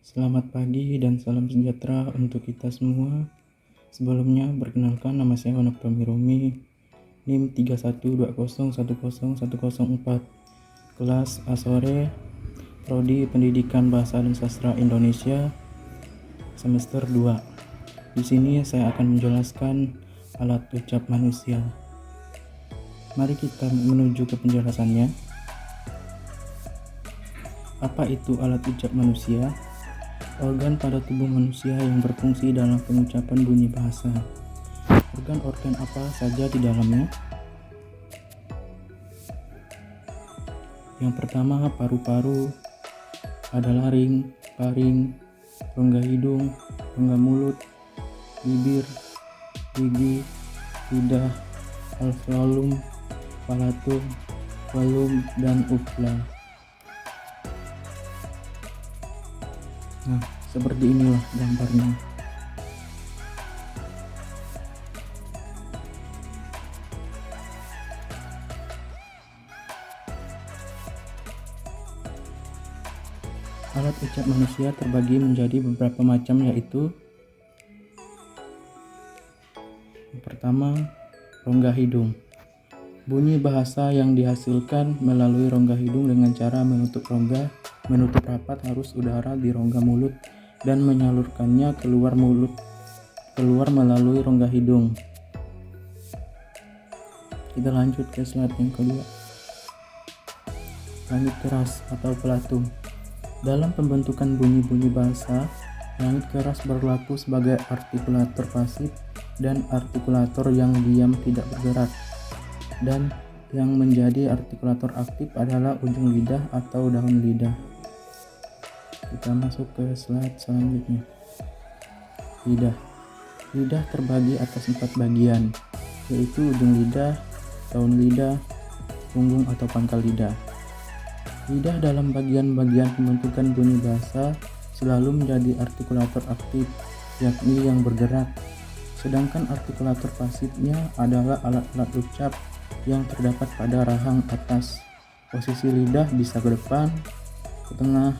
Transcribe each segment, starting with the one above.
Selamat pagi dan salam sejahtera untuk kita semua. Sebelumnya, perkenalkan nama saya Wanok Tommy Romi, NIM 3120101004, kelas A sore, Prodi Pendidikan Bahasa dan Sastra Indonesia, semester 2. Di sini saya akan menjelaskan alat ucap manusia. Mari kita menuju ke penjelasannya. Apa itu alat ucap manusia? Organ pada tubuh manusia yang berfungsi dalam pengucapan bunyi bahasa. Organ-organ apa saja di dalamnya? Yang pertama, paru-paru, ada laring, paring, rongga hidung, rongga mulut, bibir, gigi, lidah, alveolum, palatum, velum, dan uvula. Nah, seperti inilah gambarnya. Alat ucap manusia terbagi menjadi beberapa macam, yaitu yang pertama, rongga hidung. Bunyi bahasa yang dihasilkan melalui rongga hidung dengan cara menutup rapat arus udara di rongga mulut dan menyalurkannya keluar melalui rongga hidung. Kita lanjut ke slide yang kedua. Langit keras atau pelatum. Dalam pembentukan bunyi-bunyi bahasa, langit keras berlaku sebagai artikulator pasif dan artikulator yang diam tidak bergerak. Dan yang menjadi artikulator aktif adalah ujung lidah atau daun lidah. Kita masuk ke slide selanjutnya. Lidah. Lidah terbagi atas 4 bagian, yaitu ujung lidah, daun lidah, punggung atau pangkal lidah. Lidah dalam bagian-bagian pembentukan bunyi bahasa selalu menjadi artikulator aktif, yakni yang bergerak. Sedangkan artikulator pasifnya adalah alat-alat ucap yang terdapat pada rahang atas. Posisi lidah bisa ke depan, ke tengah,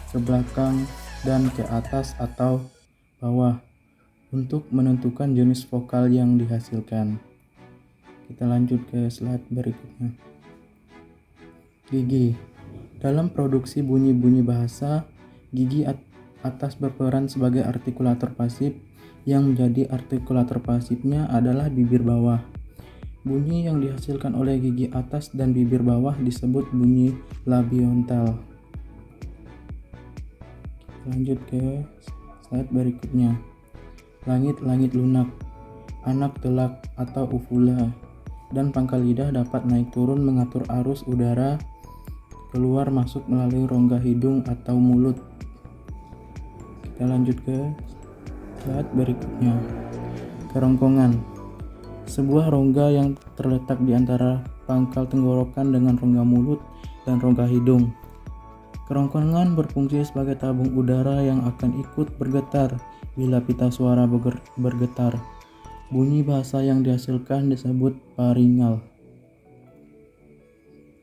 ke belakang, dan ke atas atau bawah untuk menentukan jenis vokal yang dihasilkan. Kita lanjut ke slide berikutnya. Gigi. Dalam produksi bunyi-bunyi bahasa, gigi atas berperan sebagai artikulator pasif. Yang menjadi artikulator pasifnya adalah bibir bawah. Bunyi yang dihasilkan oleh gigi atas dan bibir bawah disebut bunyi labiontal. Lanjut ke slide berikutnya. Langit-langit lunak, anak telak atau uvula, dan pangkal lidah dapat naik turun mengatur arus udara keluar masuk melalui rongga hidung atau mulut. Kita lanjut ke slide berikutnya. Kerongkongan. Sebuah rongga yang terletak di antara pangkal tenggorokan dengan rongga mulut dan rongga hidung. Kerongkongan berfungsi sebagai tabung udara yang akan ikut bergetar bila pita suara bergetar. Bunyi bahasa yang dihasilkan disebut paringal.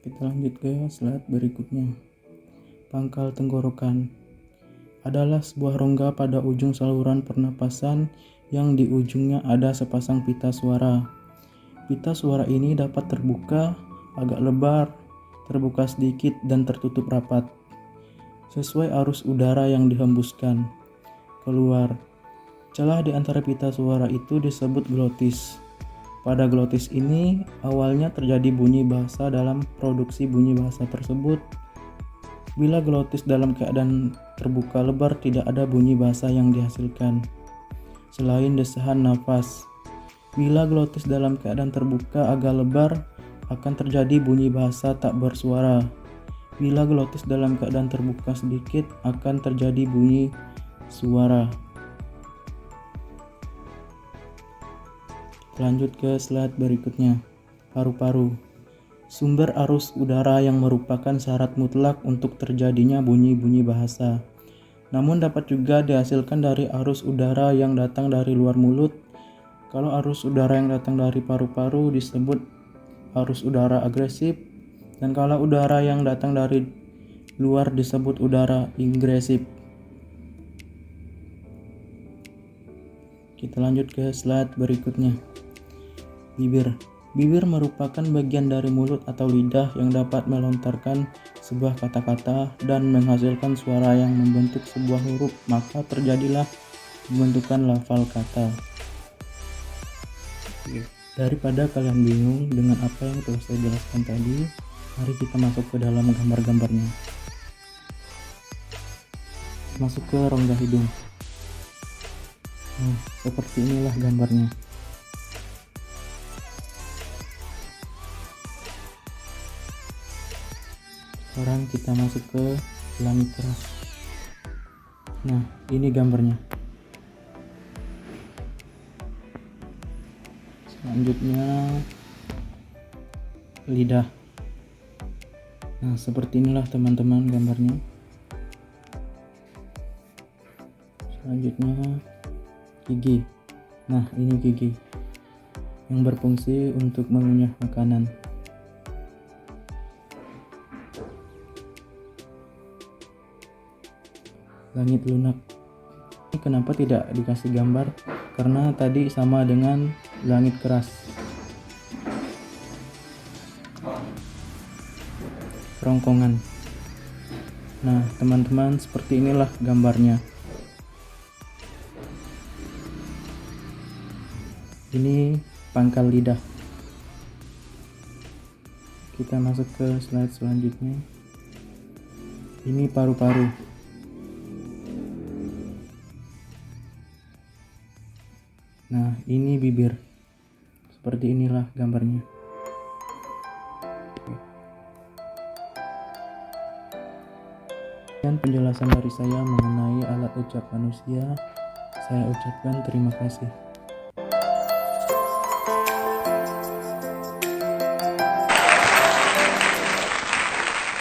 Kita lanjut ke slide berikutnya. Pangkal tenggorokan adalah sebuah rongga pada ujung saluran pernapasan yang di ujungnya ada sepasang pita suara. Pita suara ini dapat terbuka, agak lebar, terbuka sedikit, dan tertutup rapat sesuai arus udara yang dihembuskan keluar. Celah di antara pita suara itu disebut glotis. Pada glotis ini awalnya terjadi bunyi bahasa dalam produksi bunyi bahasa tersebut. Bila glotis dalam keadaan terbuka lebar, tidak ada bunyi bahasa yang dihasilkan selain desahan nafas. Bila glotis dalam keadaan terbuka agak lebar, akan terjadi bunyi bahasa tak bersuara. Bila glotis dalam keadaan terbuka sedikit, akan terjadi bunyi suara. Lanjut ke slide berikutnya. Paru-paru. Sumber arus udara yang merupakan syarat mutlak untuk terjadinya bunyi-bunyi bahasa. Namun dapat juga dihasilkan dari arus udara yang datang dari luar mulut. Kalau arus udara yang datang dari paru-paru disebut arus udara agresif, dan kalau udara yang datang dari luar disebut udara ingresif. kita lanjut ke slide berikutnya. Bibir. Bibir merupakan bagian dari mulut atau lidah yang dapat melontarkan sebuah kata-kata dan menghasilkan suara yang membentuk sebuah huruf, maka terjadilah pembentukan lafal kata. Daripada kalian bingung dengan apa yang telah saya jelaskan tadi, mari kita masuk ke dalam gambar-gambarnya. Masuk ke rongga hidung. Nah, seperti inilah gambarnya. Sekarang kita masuk ke langit keras. Nah, ini gambarnya. Selanjutnya lidah. Nah, seperti inilah teman-teman gambarnya. Selanjutnya gigi. Nah, ini gigi yang berfungsi untuk mengunyah makanan. Langit lunak. Ini kenapa tidak dikasih gambar? Karena tadi sama dengan langit keras. Kerongkongan. Nah, teman-teman, seperti inilah gambarnya. Ini pangkal lidah. Kita masuk ke slide selanjutnya. Ini paru-paru. Nah, ini bibir. Seperti inilah gambarnya. Dan penjelasan dari saya mengenai alat ucap manusia, saya ucapkan terima kasih.